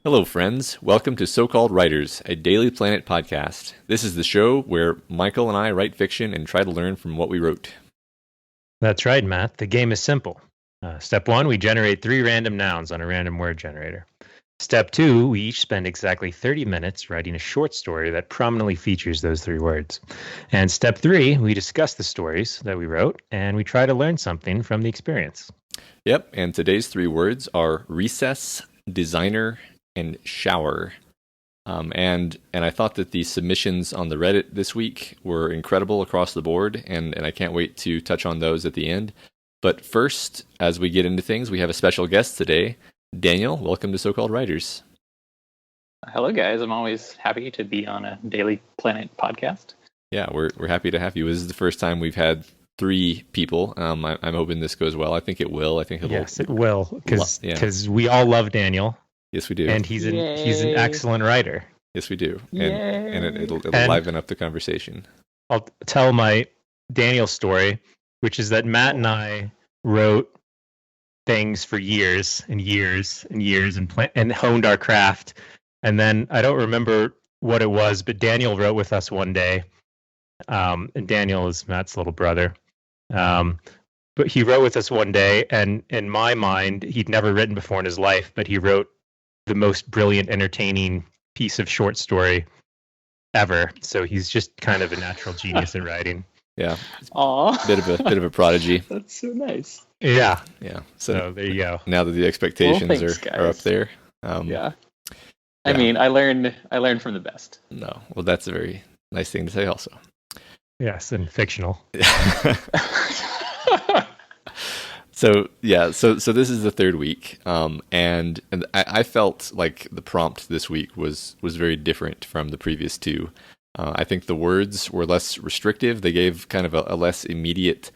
Hello, friends. Welcome to So-Called Writers, a Daily Planet podcast. This is the show where Michael and I write fiction and try to learn from what we wrote. That's right, Matt. The game is simple. Step one, we generate 3 random nouns on a random word generator. Step two, we each spend exactly 30 minutes writing a short story that prominently features those 3 words. And step three, we discuss the stories that we wrote and we try to learn something from the experience. Yep, and today's 3 words are recess, designer, and shower. And I thought that the submissions on the Reddit this week were incredible across the board, and I can't wait to touch on those at the end. But first, as we get into things, we have a special guest today. Daniel, welcome to So-Called Writers. Hello, guys. I'm always happy to be on a Daily Planet podcast. Yeah, we're happy to have you. This is the first time we've had 3 people. I'm hoping this goes well. I think it will. Yes, it will, because we all love Daniel. Yes, we do. And he's an excellent writer. Yes, we do. And it'll liven up the conversation. I'll tell my Daniel story, which is that Matt and I wrote things for years and years and years and honed our craft. And then I don't remember what it was, but Daniel wrote with us one day. And Daniel is Matt's little brother. But he wrote with us one day, and in my mind, he'd never written before in his life, but he wrote the most brilliant, entertaining piece of short story ever. So he's just kind of a natural genius at writing. Yeah. Aww. Bit of a prodigy. That's so nice. Yeah. Yeah. So there you go. Now that the expectations are up there. Yeah. I mean, I learned from the best. No. Well, that's a very nice thing to say also. Yes, and fictional. So this is the 3rd week, and I felt like the prompt this week was very different from the previous 2. I think the words were less restrictive. They gave kind of a less immediate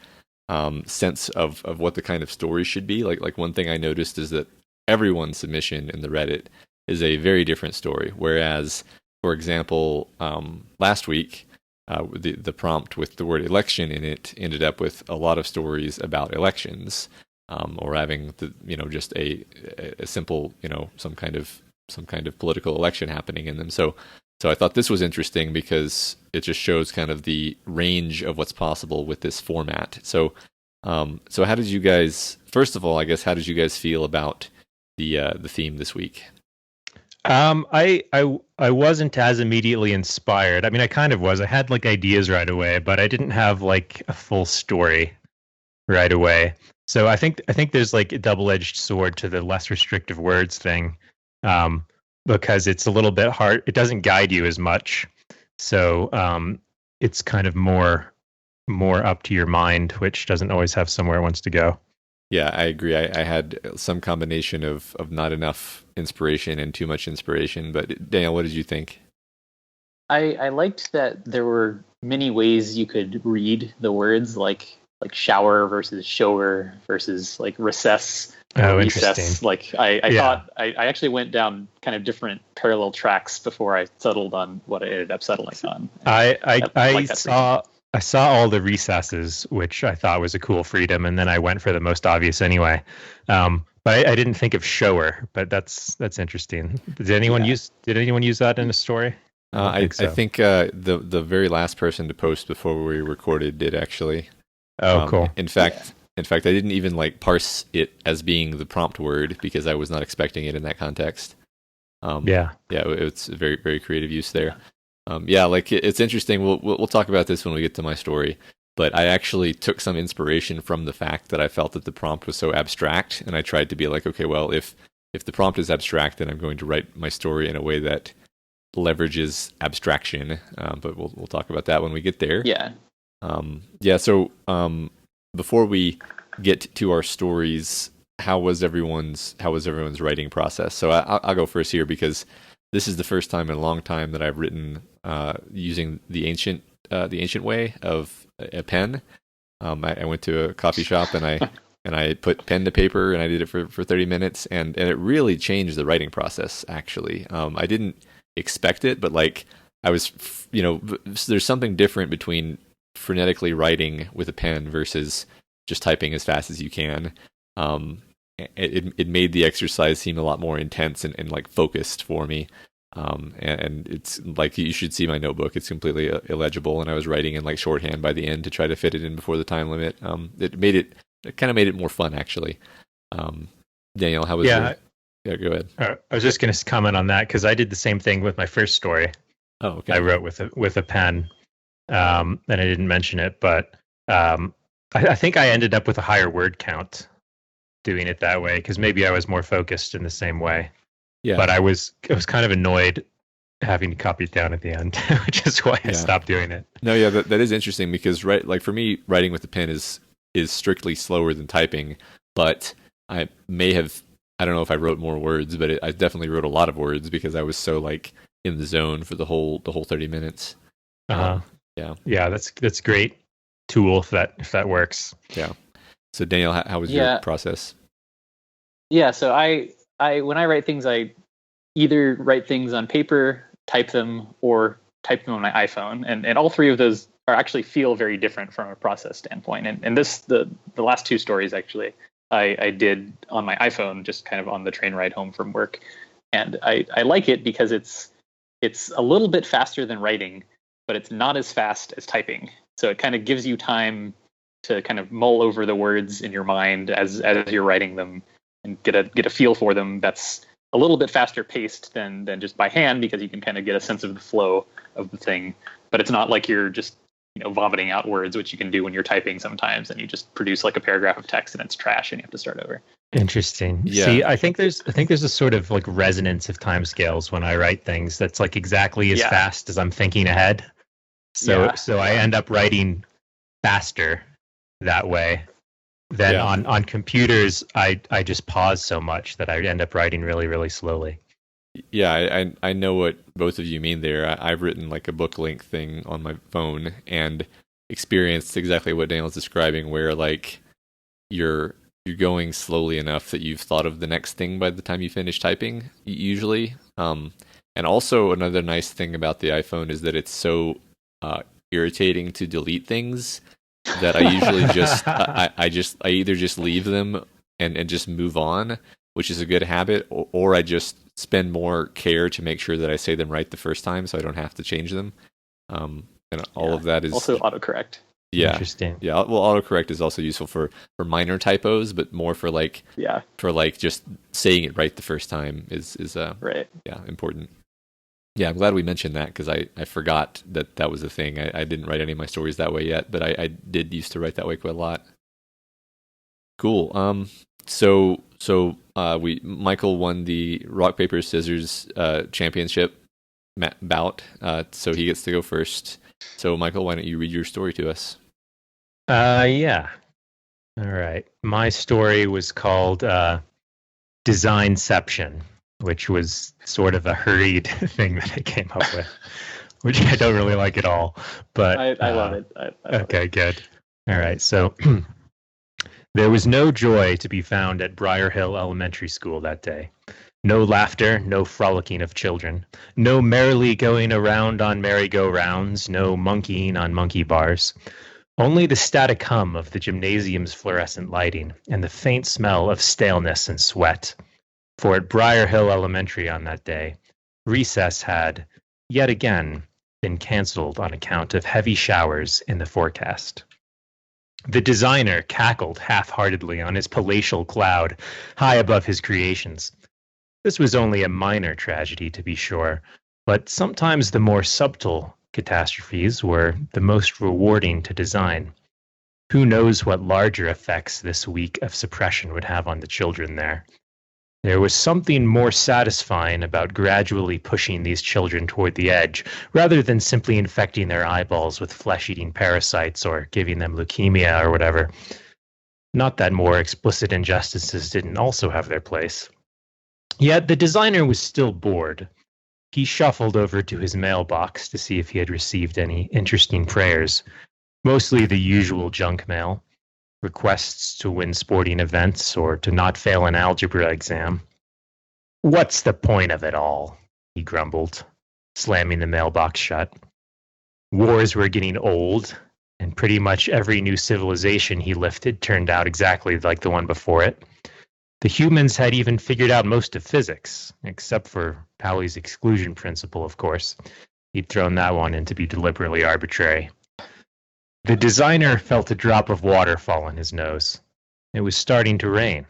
sense of what the kind of story should be. Like one thing I noticed is that everyone's submission in the Reddit is a very different story. Whereas, for example, last week, the prompt with the word election in it ended up with a lot of stories about elections, or having just a simple some kind of political election happening in them. So I thought this was interesting because it just shows kind of the range of what's possible with this format. So how did you guys? First of all, I guess how did you guys feel about the theme this week? I wasn't as immediately inspired. I mean, I kind of was. I had like ideas right away, but I didn't have like a full story right away. So I think there's like a double-edged sword to the less restrictive words thing, because it's a little bit hard. It doesn't guide you as much, so it's kind of more up to your mind, which doesn't always have somewhere it wants to go. Yeah, I agree. I had some combination of not enough inspiration and too much inspiration. But Daniel, what did you think? I liked that there were many ways you could read the words, like shower versus shower versus like recess. Oh, recess. Interesting. Like I thought I actually went down kind of different parallel tracks before I settled on what I ended up settling on. I saw all the recesses, which I thought was a cool freedom, and then I went for the most obvious anyway. But I didn't think of shower, but that's interesting. Did anyone use that in a story? I think the very last person to post before we recorded did actually. Oh, cool. In fact, I didn't even like parse it as being the prompt word because I was not expecting it in that context. It's a very, very creative use there. It's interesting. We'll talk about this when we get to my story. But I actually took some inspiration from the fact that I felt that the prompt was so abstract, and I tried to be like, okay, well, if the prompt is abstract, then I'm going to write my story in a way that leverages abstraction. But we'll talk about that when we get there. Yeah. So before we get to our stories, how was everyone's writing process? So I'll go first here because this is the first time in a long time that I've written using the ancient way of a pen. I went to a coffee shop and I put pen to paper and I did it for 30 minutes and it really changed the writing process. Actually, I didn't expect it, but like I was, there's something different between frenetically writing with a pen versus just typing as fast as you can. it made the exercise seem a lot more intense and like focused for me. And it's like, you should see my notebook. It's completely illegible, and I was writing in like shorthand by the end to try to fit it in before the time limit. It kind of made it more fun, actually. Daniel, how was your? Yeah, go ahead. I was just going to comment on that because I did the same thing with my first story. Oh, okay. I wrote with a pen, and I didn't mention it, but I think I ended up with a higher word count doing it that way because maybe I was more focused in the same way. Yeah. But I was kind of annoyed having to copy it down at the end, which is why I stopped doing it. No, yeah, that is interesting because like for me, writing with the pen is strictly slower than typing, but I don't know if I wrote more words, but I definitely wrote a lot of words because I was so like in the zone for the whole 30 minutes. Yeah, that's a great tool if that works. Yeah. So Daniel, how was your process? Yeah, so I when I write things, I either write things on paper, type them, or type them on my iPhone, and all three of those actually feel very different from a process standpoint. And the last two stories actually I did on my iPhone, just kind of on the train ride home from work, and I like it because it's a little bit faster than writing, but it's not as fast as typing. So it kind of gives you time to kind of mull over the words in your mind as you're writing them and get a feel for them. That's a little bit faster paced than just by hand because you can kind of get a sense of the flow of the thing. But it's not like you're just vomiting out words, which you can do when you're typing sometimes, and you just produce like a paragraph of text and it's trash and you have to start over. Interesting. Yeah. See, I think there's a sort of like resonance of timescales when I write things that's like exactly as fast as I'm thinking ahead. So I end up writing faster that way. Then on computers, I just pause so much that I end up writing really, really slowly. Yeah, I know what both of you mean there. I've written like a book length thing on my phone and experienced exactly what Daniel's describing, where like you're going slowly enough that you've thought of the next thing by the time you finish typing, usually. And also another nice thing about the iPhone is that it's so irritating to delete things that I usually just I either just leave them and just move on, which is a good habit, or I just spend more care to make sure that I say them right the first time so I don't have to change them. And all of that is also autocorrect. Yeah. Interesting. Yeah. Well, autocorrect is also useful for minor typos, but more for like just saying it right the first time is right. Yeah, important. Yeah, I'm glad we mentioned that because I forgot that was a thing. I didn't write any of my stories that way yet, but I did used to write that way quite a lot. Cool. So Michael won the rock paper scissors championship bout, so he gets to go first. So Michael, why don't you read your story to us? Yeah. All right. My story was called Designception, which was sort of a hurried thing that I came up with, which I don't really like at all. But I love it. I okay, good. All right. So there was no joy to be found at Briar Hill Elementary School that day. No laughter, no frolicking of children, no merrily going around on merry-go-rounds, no monkeying on monkey bars. Only the static hum of the gymnasium's fluorescent lighting and the faint smell of staleness and sweat. For at Briar Hill Elementary on that day, recess had, yet again, been canceled on account of heavy showers in the forecast. The designer cackled half-heartedly on his palatial cloud high above his creations. This was only a minor tragedy, to be sure, but sometimes the more subtle catastrophes were the most rewarding to design. Who knows what larger effects this week of suppression would have on the children there? There was something more satisfying about gradually pushing these children toward the edge, rather than simply infecting their eyeballs with flesh-eating parasites or giving them leukemia or whatever. Not that more explicit injustices didn't also have their place. Yet the designer was still bored. He shuffled over to his mailbox to see if he had received any interesting prayers, mostly the usual junk mail. Requests to win sporting events or to not fail an algebra exam. What's the point of it all? He grumbled, slamming the mailbox shut. Wars were getting old, and pretty much every new civilization he lifted turned out exactly like the one before it. The humans had even figured out most of physics, except for Pauli's exclusion principle, of course. He'd thrown that one in to be deliberately arbitrary. The designer felt a drop of water fall on his nose. It was starting to rain.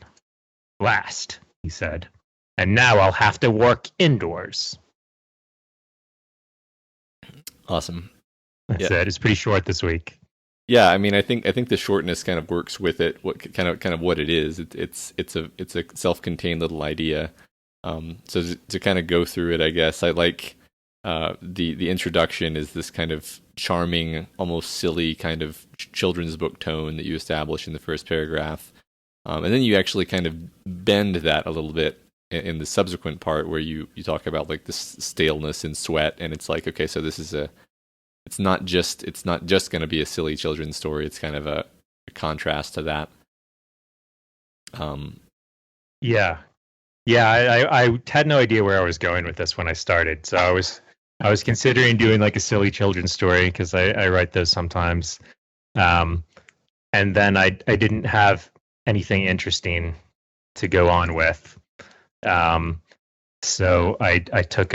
Blast, he said. And now I'll have to work indoors. Awesome. That's it. It's pretty short this week. Yeah, I mean, I think the shortness kind of works with it. What kind of what it is. It's a self-contained little idea. So to kind of go through it, I guess I like the introduction is this kind of charming, almost silly kind of children's book tone that you establish in the first paragraph, and then you actually kind of bend that a little bit in the subsequent part where you talk about like this staleness and sweat, and it's like, okay, so this is it's not just going to be a silly children's story. It's kind of a contrast to that. Yeah. I had no idea where I was going with this when I started. So I was considering doing like a silly children's story because I write those sometimes. And then I didn't have anything interesting to go on with. So I took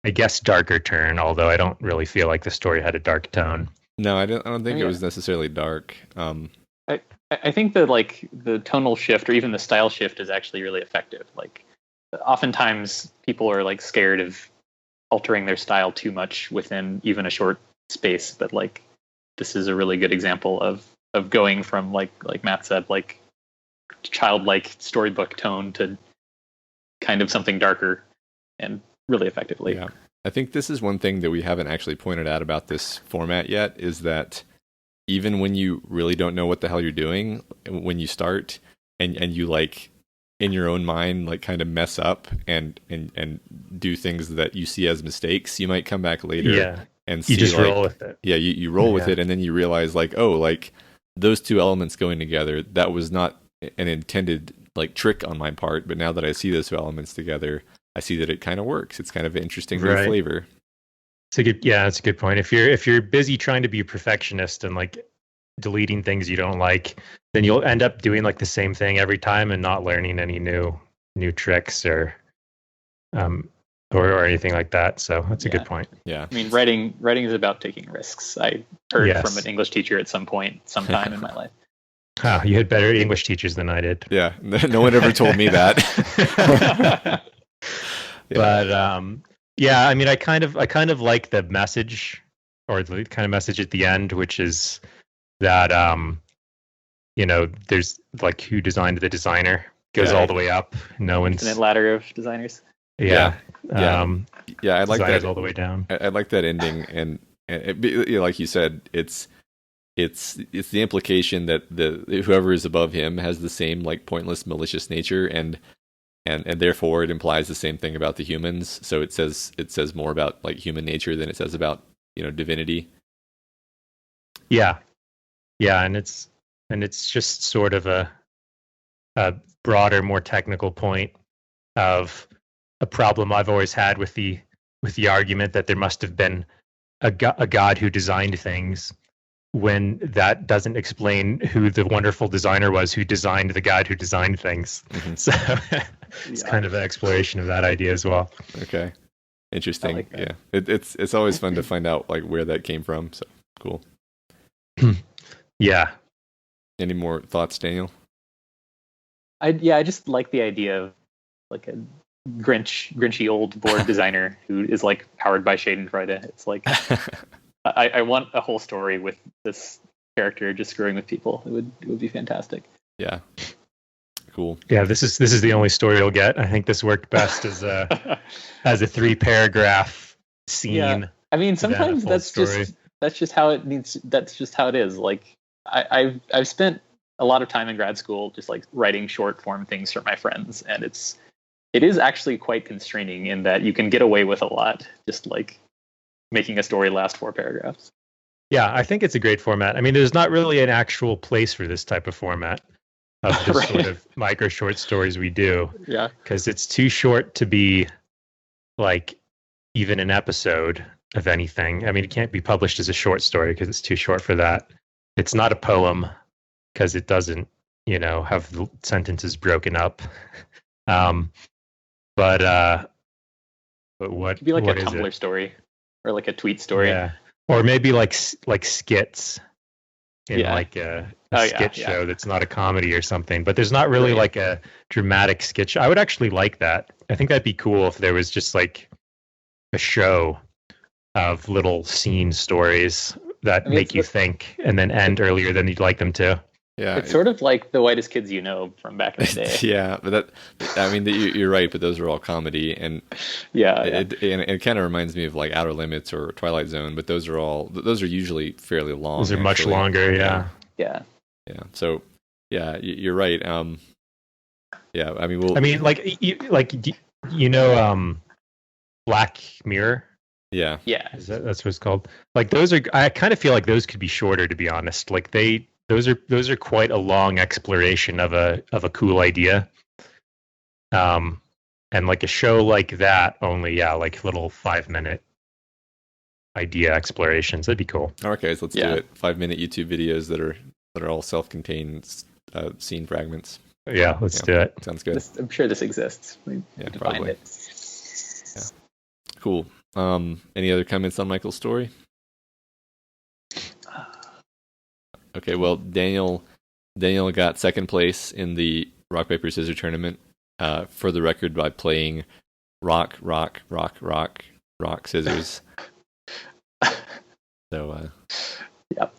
I guess darker turn, although I don't really feel like the story had a dark tone. No, I don't think it was necessarily dark. I think that like the tonal shift or even the style shift is actually really effective. Like oftentimes people are like scared of altering their style too much within even a short space, but like this is a really good example of going from like Matt said, like childlike storybook tone to kind of something darker and really effectively. Yeah. I think this is one thing that we haven't actually pointed out about this format yet, is that even when you really don't know what the hell you're doing, when you start and you like in your own mind like kind of mess up and do things that you see as mistakes, you might come back later and see, you just like, roll with it. Yeah, you roll with it, and then you realize like, oh, like those two elements going together, that was not an intended like trick on my part, but now that I see those two elements together, I see that it kind of works. It's kind of an interesting new flavor. That's a good point. If you're busy trying to be a perfectionist and like deleting things you don't like, then you'll end up doing like the same thing every time and not learning any new tricks or anything like that. So that's a good point. Yeah. I mean, writing is about taking risks. I heard from an English teacher at sometime in my life. Oh, you had better English teachers than I did. Yeah. No one ever told me that. But I mean, I kind of like the message, or the kind of message at the end, which is that there's like who designed the designer goes all the way up. No one's infinite ladder of designers. I like that all the way down. I like that ending, and like you said, it's the implication that whoever is above him has the same like pointless, malicious nature, and therefore it implies the same thing about the humans. So it says more about like human nature than it says about divinity. Yeah, and it's just sort of a broader, more technical point of a problem I've always had with the argument that there must have been a god who designed things, when that doesn't explain who the wonderful designer was who designed the god who designed things. Mm-hmm. So it's kind of an exploration of that idea as well. Okay, interesting. Like yeah, it's always fun to find out like where that came from. So cool. Yeah. Any more thoughts, Daniel? I just like the idea of like a grinchy old board designer who is like powered by Schadenfreude. It's like I want a whole story with this character just screwing with people. It would be fantastic. Yeah. Cool. Yeah, this is the only story you'll get. I think this worked best as a 3-paragraph scene. Yeah. I mean, sometimes that's just how it needs. That's just how it is. Like I've spent a lot of time in grad school just like writing short form things for my friends, and it is actually quite constraining in that you can get away with a lot just like making a story last 4 paragraphs. Yeah, I think it's a great format. I mean, there's not really an actual place for this type of format of the sort of micro short stories we do. Yeah. Because it's too short to be like even an episode of anything. I mean, it can't be published as a short story because it's too short for that. It's not a poem because it doesn't have the sentences broken up. Um, but what It could be like what a is Tumblr it? story or like a tweet story. Yeah, or maybe like skits in Yeah. like a Oh yeah, skit yeah. show that's not a comedy or something. But there's not really Right. like a dramatic skit show. I would actually like that. I think that'd be cool if there was just like a show of little scene stories that I mean, make you think and then end earlier than you'd like them to. Yeah, it's sort of like The Whitest Kids You Know from back in the day. yeah, but you're right, but those are all comedy, and Yeah, it kind of reminds me of like Outer Limits or Twilight Zone, but those are usually fairly long. Those are much actually. longer. Yeah. yeah. So, yeah, you're right. Yeah, I mean, Black Mirror. Yeah, Yeah. That's what it's called? Like those are. I kind of feel like those could be shorter, to be honest. Like those are quite a long exploration of a cool idea. And like a show like that, only like little 5-minute idea explorations. That'd be cool. okay, so let's do it. 5-minute YouTube videos that are all self-contained scene fragments. Yeah, let's do it. Sounds good. I'm sure this exists. We need to find probably. it. Yeah, cool. Any other comments on Michael's story? Okay, well, Daniel got second place in the rock paper scissors tournament. For the record, by playing rock scissors. So Yep.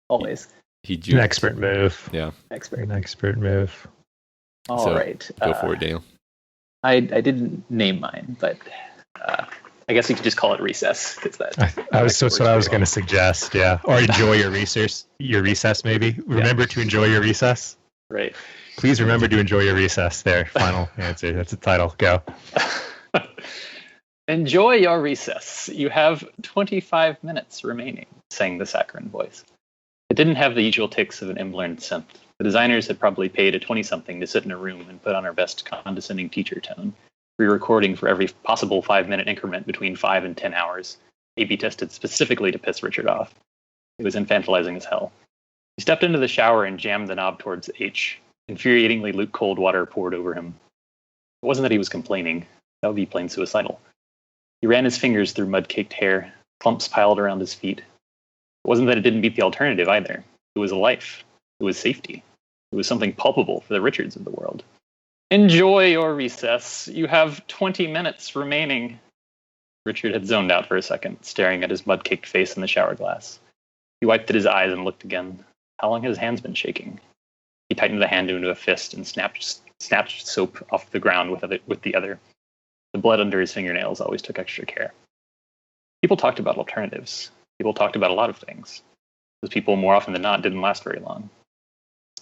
Always. he An expert move. Yeah, An expert move. All right. Go for it, Daniel. I didn't name mine, but I guess you could just call it recess because That's what I was going to suggest. Yeah, or enjoy your recess. Your recess, maybe. Remember to enjoy your recess. Right. Please remember to enjoy your recess. There, final answer. That's the title. Go. Enjoy your recess. You have 25 minutes remaining, sang the saccharine voice. It didn't have the usual tics of an unlearned synth. The designers had probably paid a 20-something to sit in a room and put on our best condescending teacher tone, re-recording for every possible 5-minute increment between 5 and 10 hours, A/B tested specifically to piss Richard off. It was infantilizing as hell. He stepped into the shower and jammed the knob towards H. Infuriatingly, luke cold water poured over him. It wasn't that he was complaining. That would be plain suicidal. He ran his fingers through mud-caked hair, clumps piled around his feet. It wasn't that it didn't beat the alternative either. It was a life. It was safety. It was something palpable for the Richards of the world. Enjoy your recess. You have 20 minutes remaining. Richard had zoned out for a second, staring at his mud-caked face in the shower glass. He wiped at his eyes and looked again. How long had his hands been shaking? He tightened the hand into a fist and snatched soap off the ground with the other. The blood under his fingernails always took extra care. People talked about alternatives. People talked about a lot of things. Those people, more often than not, didn't last very long.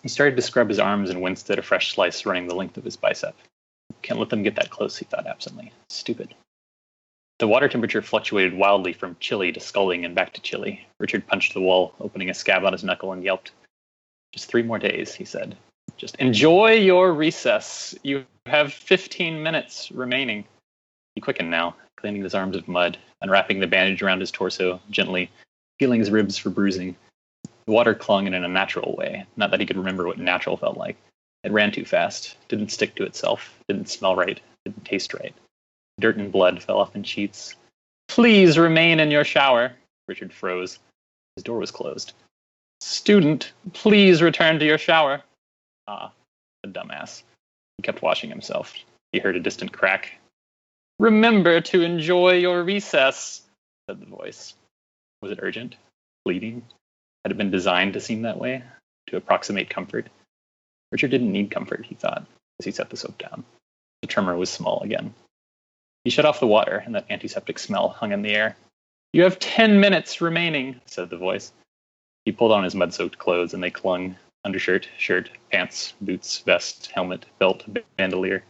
He started to scrub his arms and winced at a fresh slice running the length of his bicep. Can't let them get that close, he thought absently. Stupid. The water temperature fluctuated wildly from chilly to scalding and back to chilly. Richard punched the wall, opening a scab on his knuckle, and yelped. Just 3 more days, he said. Just enjoy your recess. You have 15 minutes remaining. He quickened now, cleaning his arms of mud, unwrapping the bandage around his torso gently, feeling his ribs for bruising. The water clung in an unnatural way, not that he could remember what natural felt like. It ran too fast, didn't stick to itself, didn't smell right, didn't taste right. Dirt and blood fell off in sheets. Please remain in your shower. Richard froze. His door was closed. Student, please return to your shower. Ah, the dumbass. He kept washing himself. He heard a distant crack. Remember to enjoy your recess, said the voice. Was it urgent? Pleading? Had it been designed to seem that way? To approximate comfort? Richard didn't need comfort, he thought, as he set the soap down. The tremor was small again. He shut off the water, and that antiseptic smell hung in the air. You have 10 minutes remaining, said the voice. He pulled on his mud-soaked clothes, and they clung. Undershirt, shirt, pants, boots, vest, helmet, belt, bandolier.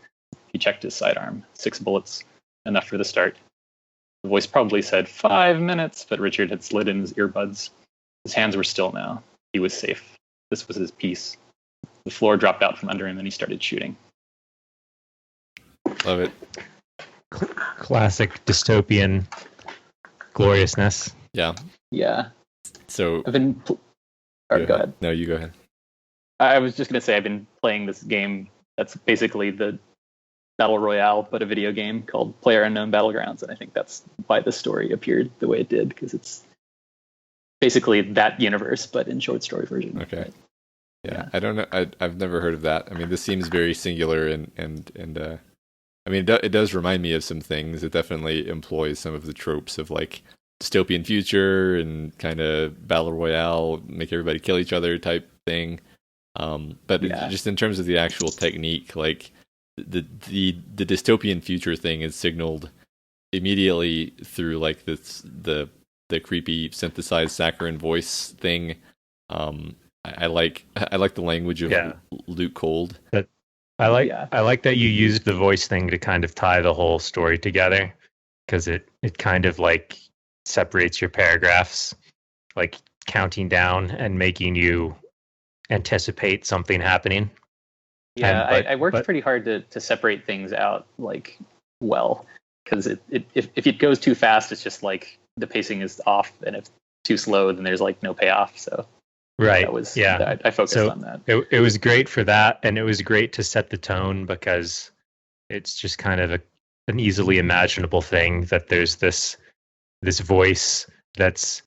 He checked his sidearm. 6 bullets. Enough for the start. The voice probably said 5 minutes, but Richard had slid in his earbuds. His hands were still now. He was safe. This was his peace. The floor dropped out from under him, and he started shooting. Love it. Classic dystopian gloriousness. Yeah. Yeah. So I've been... Go ahead. No, you go ahead. I was just gonna say I've been playing this game that's basically the battle royale, but a video game called PlayerUnknown Battlegrounds, and I think that's why the story appeared the way it did, because it's basically that universe, but in short story version. Okay. But, Yeah, I don't know. I've never heard of that. I mean, this seems very singular, and I mean, it does remind me of some things. It definitely employs some of the tropes of like dystopian future and kind of battle royale, make everybody kill each other type thing. But just in terms of the actual technique, like the dystopian future thing is signaled immediately through like the creepy synthesized saccharine voice thing. I like the language of Luke Cold. I like that you used the voice thing to kind of tie the whole story together, because it kind of like separates your paragraphs, like counting down and making you anticipate something happening. Yeah, I worked pretty hard to separate things out like well, because if it goes too fast, it's just like the pacing is off, and if too slow, then there's like no payoff. So right, I focused on that. It was great for that, and it was great to set the tone, because it's just kind of an easily imaginable thing that there's this voice that's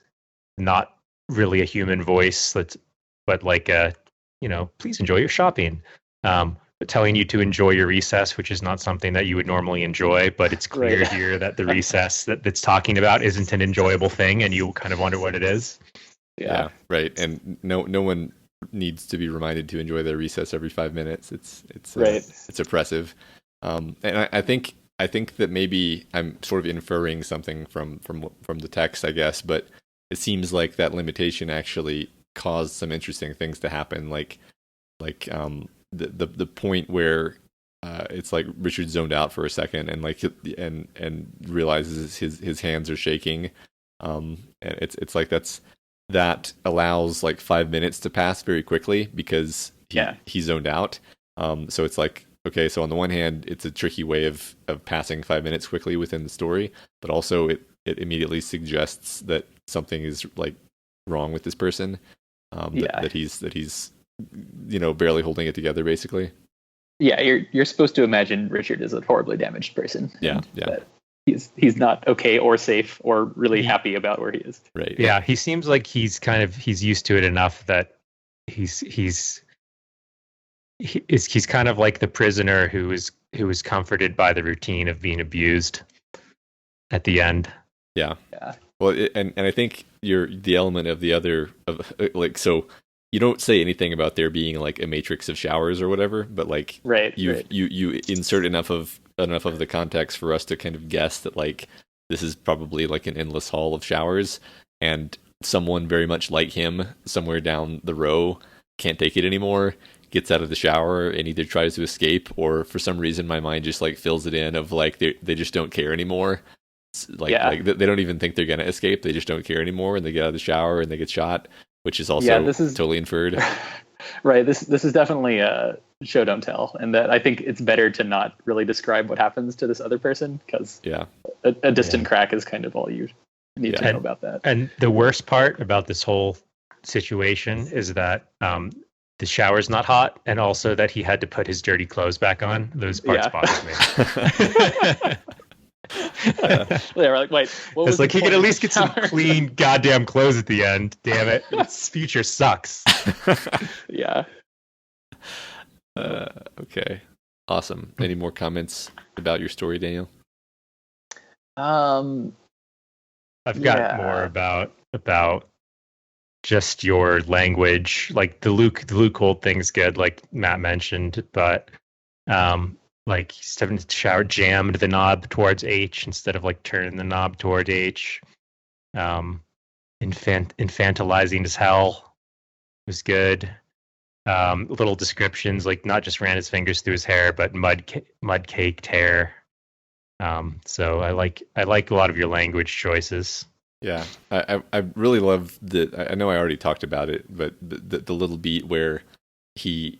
not really a human voice, but like a, please enjoy your shopping, but telling you to enjoy your recess, which is not something that you would normally enjoy, but it's clear here that the recess that's talking about isn't an enjoyable thing, and you kind of wonder what it is. Yeah, right. And no one needs to be reminded to enjoy their recess every 5 minutes. It's right. It's oppressive. And I think that maybe I'm sort of inferring something from the text, I guess, but it seems like that limitation actually caused some interesting things to happen, like the point where it's like Richard zoned out for a second and like and realizes his hands are shaking. And it's like that allows like 5 minutes to pass very quickly because he zoned out. So it's like, okay, so on the one hand, it's a tricky way of passing 5 minutes quickly within the story, but also it immediately suggests that something is like wrong with this person. That he's barely holding it together, basically. Yeah, you're supposed to imagine Richard is a horribly damaged person. Yeah. That he's not okay or safe or really happy about where he is. Right. Yeah, he seems like he's used to it enough that he's kind of like the prisoner who is comforted by the routine of being abused at the end. Yeah. Well, and I think the element of the other of like, so you don't say anything about there being like a matrix of showers or whatever, but like you insert enough of the context for us to kind of guess that like this is probably like an endless hall of showers, and someone very much like him somewhere down the row can't take it anymore, gets out of the shower and either tries to escape, or for some reason my mind just like fills it in of like they just don't care anymore. Like they don't even think they're gonna escape, they just don't care anymore, and they get out of the shower and they get shot, which is also totally inferred. Right, this is definitely a show don't tell, and that I think it's better to not really describe what happens to this other person, because a distant crack is kind of all you need to know about that. And the worst part about this whole situation is that the shower's not hot, and also that he had to put his dirty clothes back on. Those parts bother me. They're like, wait, what was it's like he could at least get some shower? clean goddamn clothes at the end. Damn it, this future sucks. Yeah. Okay, awesome. Any more comments about your story, Daniel? I've got more about just your language. Like the Luke Cold thing's good, like Matt mentioned, but like he's having to shower, jammed the knob towards H instead of like turning the knob toward H. Infantilizing as hell was good. Little descriptions, like not just ran his fingers through his hair, but mud caked hair. So I like a lot of your language choices. Yeah, I really love I know I already talked about it, but the little beat where he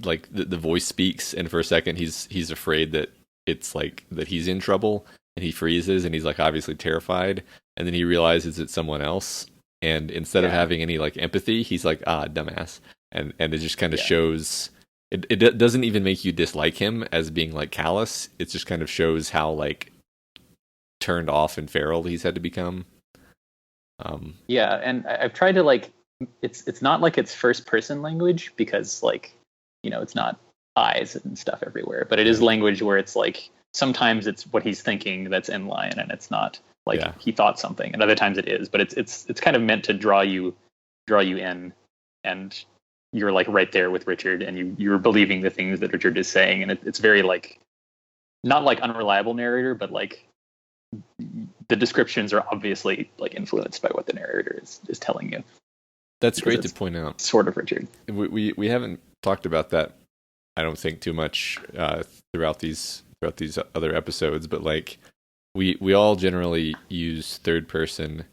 like the voice speaks, and for a second he's afraid that it's like that he's in trouble, and he freezes, and he's like obviously terrified, and then he realizes it's someone else, and instead of having any like empathy, he's like, dumbass. and it just kind of shows. It doesn't even make you dislike him as being like callous. It just kind of shows how like turned off and feral he's had to become. Yeah, and I've tried to like it's not like it's first person language because like it's not eyes and stuff everywhere, but it is language where it's like sometimes it's what he's thinking that's in line and it's not like he thought something, and other times it is, but it's kind of meant to draw you in, and you're like right there with Richard and you're believing the things that Richard is saying, and it's very like not like unreliable narrator, but like the descriptions are obviously like influenced by what the narrator is telling you. That's great to point out. Sort of Richard. We haven't talked about that, I don't think, too much throughout these other episodes, but like we all generally use third person,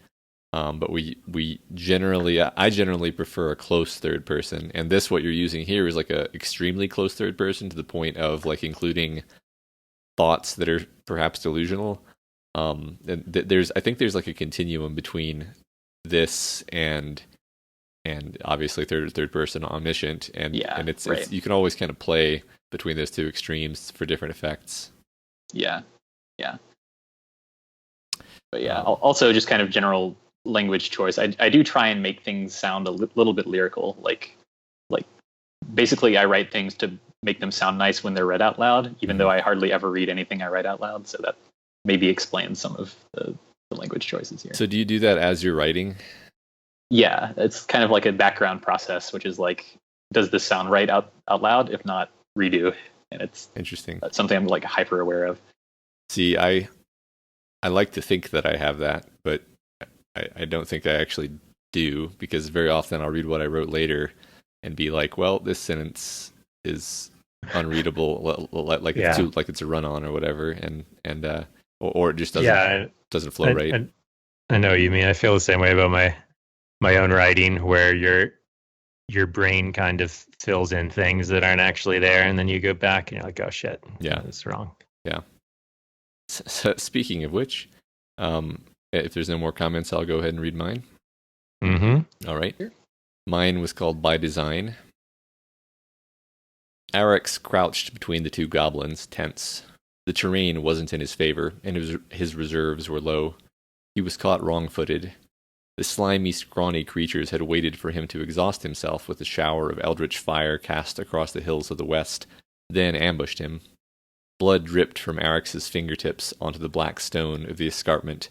but I generally prefer a close third person, and what you're using here is like a extremely close third person to the point of like including thoughts that are perhaps delusional. And I think there's like a continuum between this and obviously third person omniscient, and it's you can always kind of play between those two extremes for different effects. Yeah. But also just kind of general language choice. I do try and make things sound a little bit lyrical. Like basically I write things to make them sound nice when they're read out loud, even though I hardly ever read anything I write out loud. So that maybe explains some of the language choices here. So do you do that as you're writing? Yeah, it's kind of like a background process, which is like, does this sound right out loud? If not, redo. And it's interesting. That's something I'm like hyper aware of. See, I like to think that I have that, but I don't think I actually do, because very often I'll read what I wrote later and be like, well, this sentence is unreadable, like it's a run-on or whatever, and or it just doesn't flow right. I know what you mean. I feel the same way about my own writing, where your brain kind of fills in things that aren't actually there, and then you go back and you're like, oh shit, that's wrong. Yeah. So, speaking of which, if there's no more comments, I'll go ahead and read mine. Mm-hmm. All right. Mine was called By Design. Arex crouched between the two goblins, tense. The terrain wasn't in his favor, and his reserves were low. He was caught wrong-footed. The slimy, scrawny creatures had waited for him to exhaust himself with a shower of eldritch fire cast across the hills of the west, then ambushed him. Blood dripped from Arex's fingertips onto the black stone of the escarpment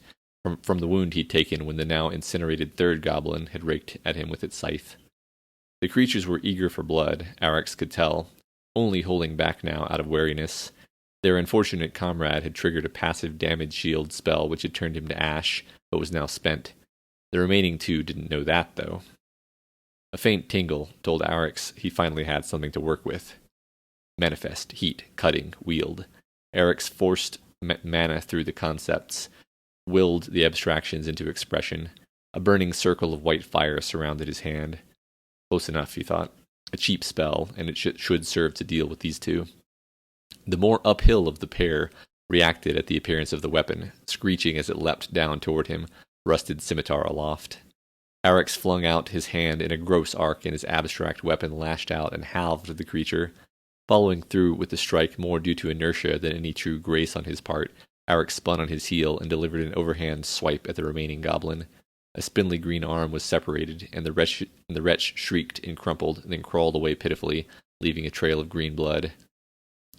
from the wound he'd taken when the now incinerated third goblin had raked at him with its scythe. The creatures were eager for blood, Arex could tell, only holding back now out of wariness. Their unfortunate comrade had triggered a passive damage shield spell which had turned him to ash, but was now spent. The remaining two didn't know that, though. A faint tingle told Arex he finally had something to work with. Manifest, heat, cutting, wield. Arex forced mana through the concepts, willed the abstractions into expression. A burning circle of white fire surrounded his hand. Close enough, he thought. A cheap spell, and it should serve to deal with these two. The more uphill of the pair reacted at the appearance of the weapon, screeching as it leapt down toward him, rusted scimitar aloft. Arex flung out his hand in a gross arc, and his abstract weapon lashed out and halved the creature. Following through with the strike more due to inertia than any true grace on his part, Arex spun on his heel and delivered an overhand swipe at the remaining goblin. A spindly green arm was separated, and the wretch shrieked and crumpled, and then crawled away pitifully, leaving a trail of green blood.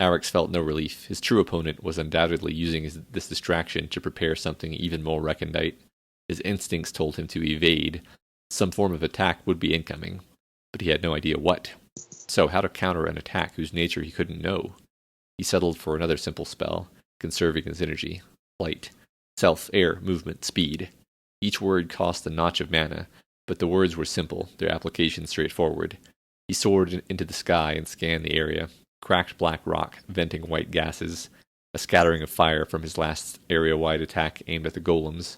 Arex felt no relief. His true opponent was undoubtedly using this distraction to prepare something even more recondite. His instincts told him to evade. Some form of attack would be incoming, but he had no idea what. So how to counter an attack whose nature he couldn't know? He settled for another simple spell, conserving his energy. Flight. Self, air, movement, speed. Each word cost a notch of mana, but the words were simple, their application straightforward. He soared into the sky and scanned the area. Cracked black rock, venting white gases. A scattering of fire from his last area-wide attack aimed at the golems.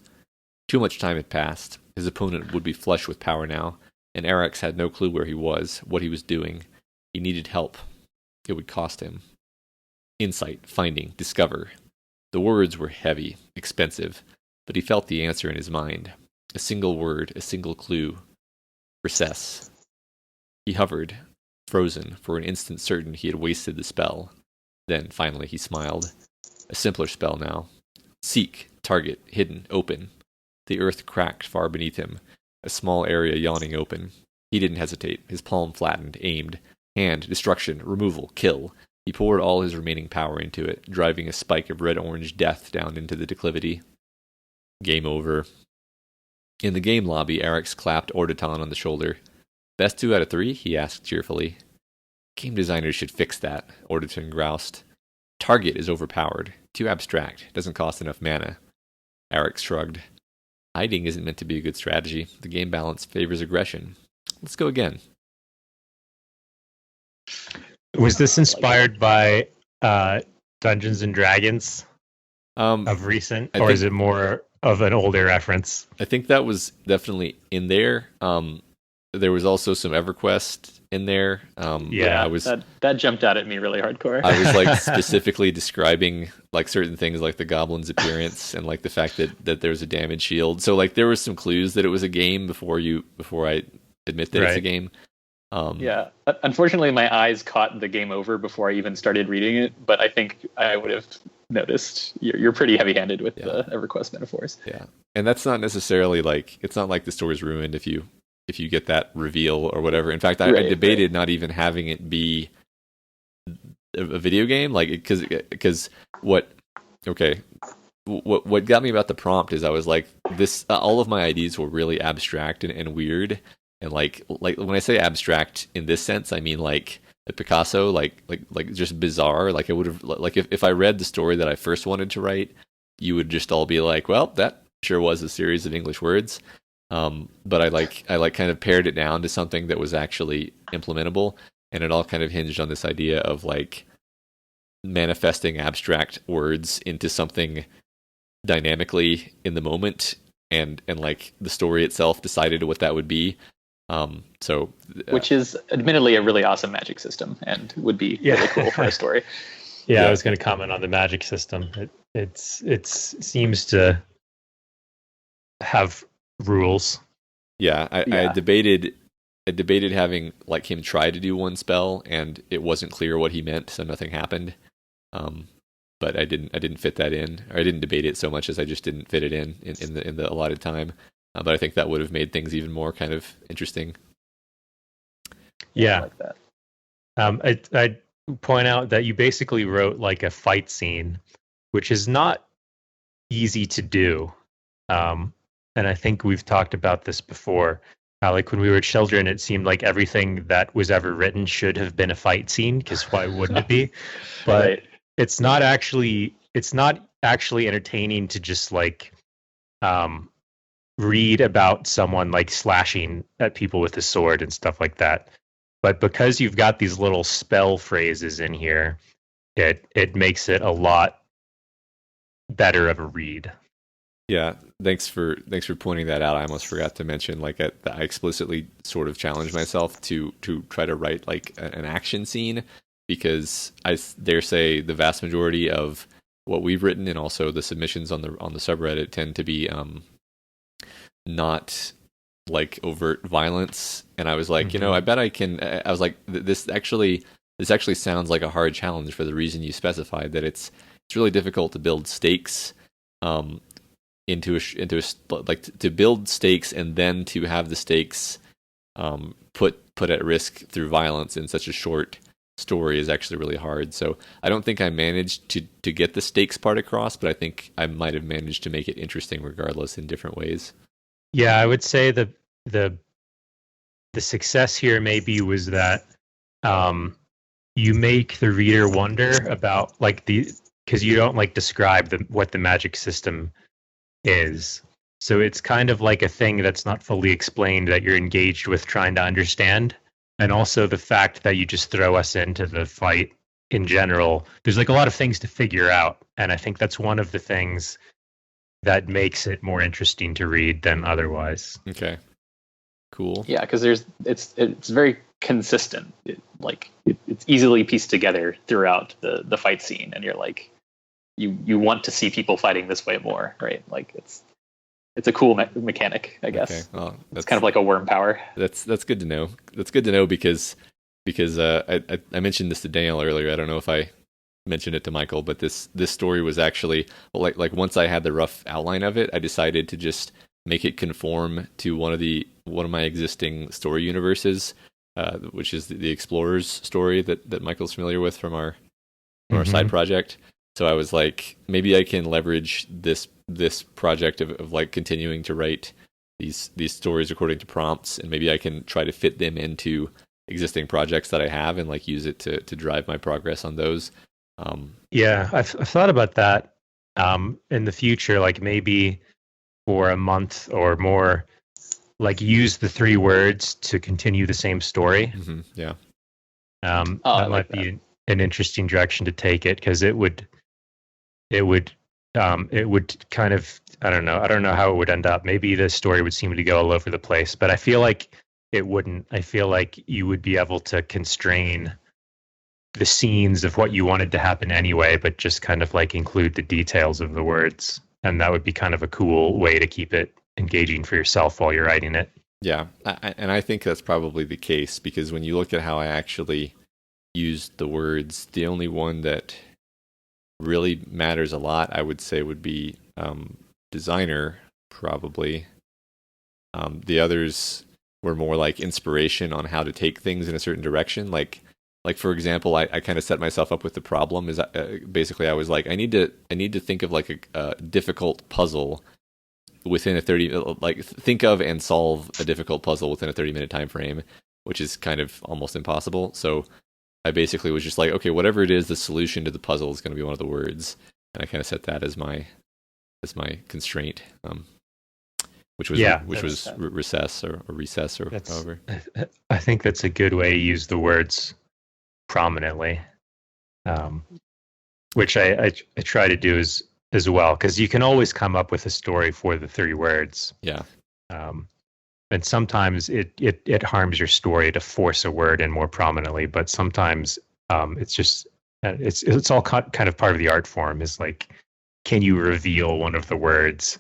Too much time had passed. His opponent would be flush with power now, and Arex had no clue where he was, what he was doing. He needed help. It would cost him. Insight, finding, discover. The words were heavy, expensive, but he felt the answer in his mind. A single word, a single clue. Recess. He hovered, frozen, for an instant certain he had wasted the spell. Then, finally, he smiled. A simpler spell now. Seek, target, hidden, open. The earth cracked far beneath him, a small area yawning open. He didn't hesitate. His palm flattened, aimed. Hand, destruction, removal, kill. He poured all his remaining power into it, driving a spike of red-orange death down into the declivity. Game over. In the game lobby, Eric's clapped Orditon on the shoulder. Best 2 out of 3? He asked cheerfully. Game designers should fix that, Orditon groused. Target is overpowered. Too abstract. Doesn't cost enough mana. Eric shrugged. Hiding isn't meant to be a good strategy. The game balance favors aggression. Let's go again. Was this inspired by Dungeons and Dragons of recent, or is it more of an older reference? I think that was definitely in there. There was also some EverQuest in there. Yeah, that jumped out at me really hardcore. I was like specifically describing like certain things, like the goblin's appearance and like the fact that there's a damage shield. So like there was some clues that it was a game before I admit that it's a game. Yeah, unfortunately, my eyes caught the game over before I even started reading it. But I think I would have noticed. You're pretty heavy-handed with the EverQuest metaphors. Yeah, and that's not necessarily like, it's not like the story's ruined if you get that reveal or whatever. In fact, I debated not even having it be a video game, like because what got me about the prompt is I was like, this all of my ideas were really abstract and weird. And like when I say abstract in this sense, I mean like Picasso, like just bizarre. Like I would have, like if I read the story that I first wanted to write, you would just all be like, well, that sure was a series of English words. But I kind of pared it down to something that was actually implementable, and it all kind of hinged on this idea of like manifesting abstract words into something dynamically in the moment, and like the story itself decided what that would be. Which is admittedly a really awesome magic system and would be really cool for a story. Yeah, I was going to comment on the magic system. It seems to have rules. Yeah, I debated having like him try to do one spell, and it wasn't clear what he meant, so nothing happened. But I didn't fit that in, or I didn't debate it so much as I just didn't fit it in the allotted time. But I think that would have made things even more kind of interesting. Yeah, I like that. I'd point out that you basically wrote like a fight scene, which is not easy to do. And I think we've talked about this before. Like when we were children, it seemed like everything that was ever written should have been a fight scene, because why wouldn't it be? But it's not actually entertaining to just like read about someone like slashing at people with a sword and stuff like that. But because you've got these little spell phrases in here, it makes it a lot better of a read. Yeah, thanks for pointing that out. I almost forgot to mention, like, I explicitly sort of challenged myself to try to write like an action scene, because I dare say the vast majority of what we've written and also the submissions on the subreddit tend to be not like overt violence. And I was like, I bet I can. I was like, this actually sounds like a hard challenge for the reason you specified, that it's really difficult to build stakes. Into to build stakes and then to have the stakes put at risk through violence in such a short story is actually really hard. So I don't think I managed to get the stakes part across, but I think I might have managed to make it interesting regardless in different ways. Yeah, I would say the success here maybe was that you make the reader wonder about like because you don't like describe what the magic system is. So it's kind of like a thing that's not fully explained that you're engaged with trying to understand. And also the fact that you just throw us into the fight in general. There's like a lot of things to figure out. And I think that's one of the things that makes it more interesting to read than otherwise. Okay. Cool. Yeah, because it's very consistent. It's easily pieced together throughout the fight scene, and you're like, you want to see people fighting this way more, right? Like it's a cool mechanic, I guess. Okay, well, It's kind of like a worm power. that's good to know. That's good to know because I mentioned this to Daniel earlier. I don't know if I mentioned it to Michael, but this story was actually like once I had the rough outline of it, I decided to just make it conform to one of my existing story universes, which is the Explorers story that Michael's familiar with from our side project. So I was like, maybe I can leverage this project of like continuing to write these stories according to prompts, and maybe I can try to fit them into existing projects that I have and like use it to drive my progress on those. Yeah, I've thought about that in the future, like maybe for a month or more, like use the 3 words to continue the same story. Yeah. That might be an interesting direction to take it, because it would kind of, I don't know how it would end up. Maybe the story would seem to go all over the place, but I feel like it wouldn't. I feel like you would be able to constrain the scenes of what you wanted to happen anyway, but just kind of like include the details of the words. And that would be kind of a cool way to keep it engaging for yourself while you're writing it. Yeah. And I think that's probably the case, because when you look at how I actually used the words, the only one that really matters a lot, I would say, would be designer, probably. The others were more like inspiration on how to take things in a certain direction. Like for example, I kind of set myself up with the problem is basically I was like, I need to think of like a difficult puzzle within a 30, like think of and solve a difficult puzzle within a 30-minute time frame, which is kind of almost impossible. So I basically was just like, okay, whatever it is, the solution to the puzzle is going to be one of the words, and I kind of set that as my constraint, which was recess or recess or however. I think that's a good way to use the words prominently, which I try to do as well, because you can always come up with a story for the 3 words. Yeah. And sometimes it harms your story to force a word in more prominently, but sometimes it's just it's all kind of part of the art form. Is like, can you reveal one of the words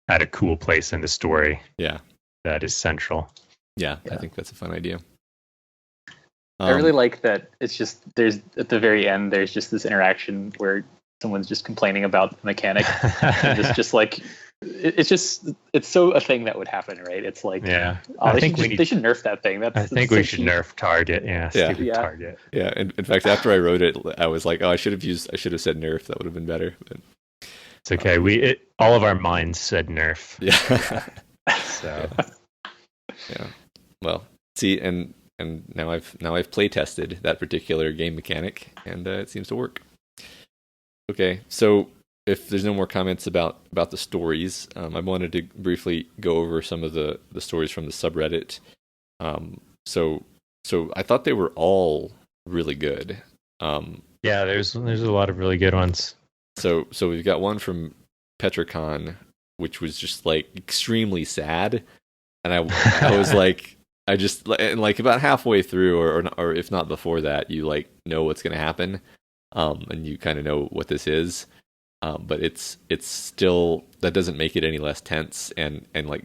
at a cool place in the story? Yeah, that is central. Yeah, I think that's a fun idea. I really like that. It's just there's at the very end there's just this interaction where someone's just complaining about the mechanic, and it's just like it's so a thing that would happen, right? It's like, yeah, they should nerf that thing. I think we should nerf target. Yeah, stupid target. Yeah, and in fact, after I wrote it, I was like, oh, I should have said nerf. That would have been better. But it's okay. All of our minds said nerf. Yeah. So yeah. Well, see, and now I've play tested that particular game mechanic, and it seems to work. Okay, so if there's no more comments about the stories, I wanted to briefly go over some of the stories from the subreddit. So I thought they were all really good. Yeah, there's a lot of really good ones. So we've got one from Petricon, which was just like extremely sad, and I was like, I just like about halfway through, or if not before that, you like know what's going to happen, and you kind of know what this is. But it's still, that doesn't make it any less tense and like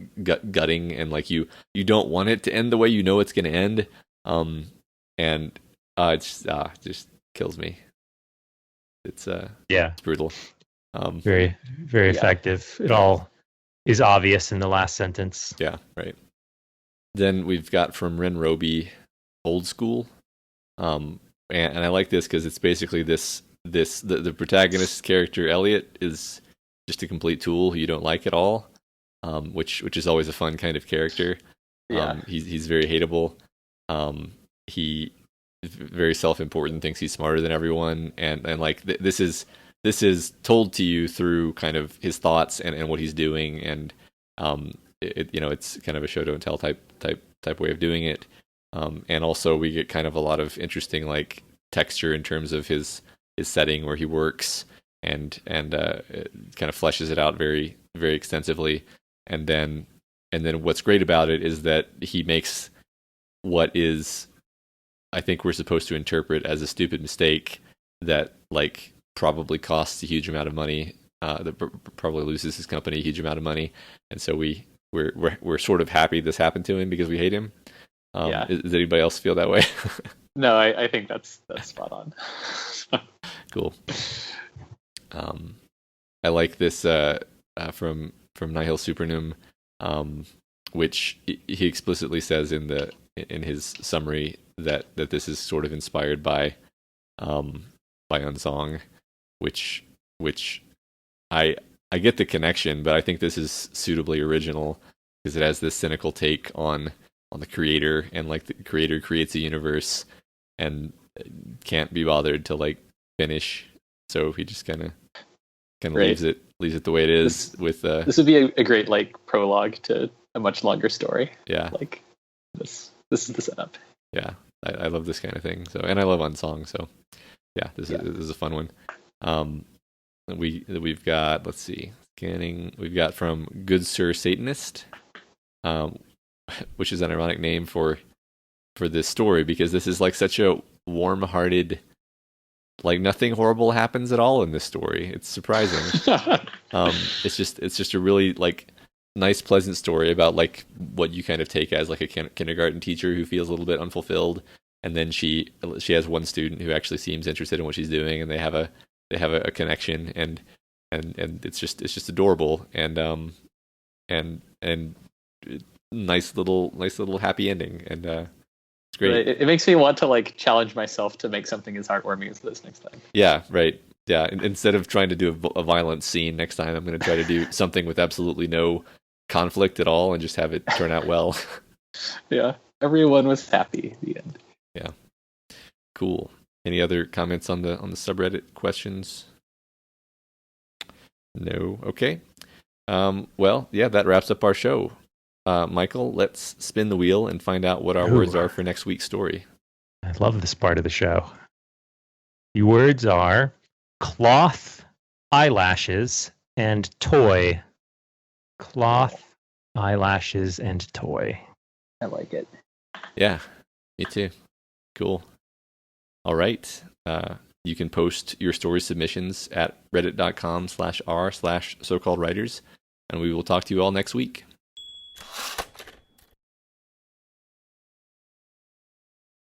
gutting, and like you don't want it to end the way you know it's going to end, and it just kills me. It's brutal. Very very effective. It all is obvious in the last sentence. Yeah, right. Then we've got from Ren Roby, Old School, and I like this because it's basically the protagonist's character Elliot is just a complete tool who you don't like at all, which is always a fun kind of character. Yeah. He's very hateable. He is very self-important, thinks he's smarter than everyone, and like this is told to you through kind of his thoughts and what he's doing, and it's kind of a show don't tell type way of doing it. And also we get kind of a lot of interesting like texture in terms of his setting where he works, and it kind of fleshes it out very very extensively. And then what's great about it is that he makes what is, I think we're supposed to interpret as a stupid mistake that like probably costs a huge amount of money, that probably loses his company a huge amount of money, and so we're sort of happy this happened to him because we hate him. Yeah. Does anybody else feel that way? No, I think that's spot on. Cool. I like this from Nihil Supernum, which he explicitly says in his summary that this is sort of inspired by Unsong, which I get the connection, but I think this is suitably original because it has this cynical take on the creator, and like the creator creates a universe and can't be bothered to like finish, so he just kind of Right. leaves it the way it is. This would be a great like prologue to a much longer story. Yeah, Like this is the setup. yeah. I love this kind of thing. So, and I love Unsong. So, yeah, this is a fun one. We've got, let's see, scanning. We've got from Good Sir Satanist, which is an ironic name for this story because this is like such a warm-hearted, like nothing horrible happens at all in this story. It's surprising. It's just a really like nice, pleasant story about like what you kind of take as like a kindergarten teacher who feels a little bit unfulfilled, and then she has one student who actually seems interested in what she's doing, and they have a connection, and it's just adorable, and nice little happy ending, and it's great. It makes me want to like challenge myself to make something as heartwarming as this next time. Yeah, right. Yeah, instead of trying to do a violent scene next time, I'm going to try to do something with absolutely no conflict at all and just have it turn out well. Yeah, everyone was happy at the end. Yeah, cool. Any other comments on the subreddit questions? No. Okay. Well, yeah, that wraps up our show. Michael, let's spin the wheel and find out what our words are for next week's story. I love this part of the show. The words are cloth, eyelashes, and toy. Cloth, eyelashes, and toy. I like it. Yeah, me too. Cool. All right. You can post your story submissions at reddit.com/r/so-called writers, and we will talk to you all next week.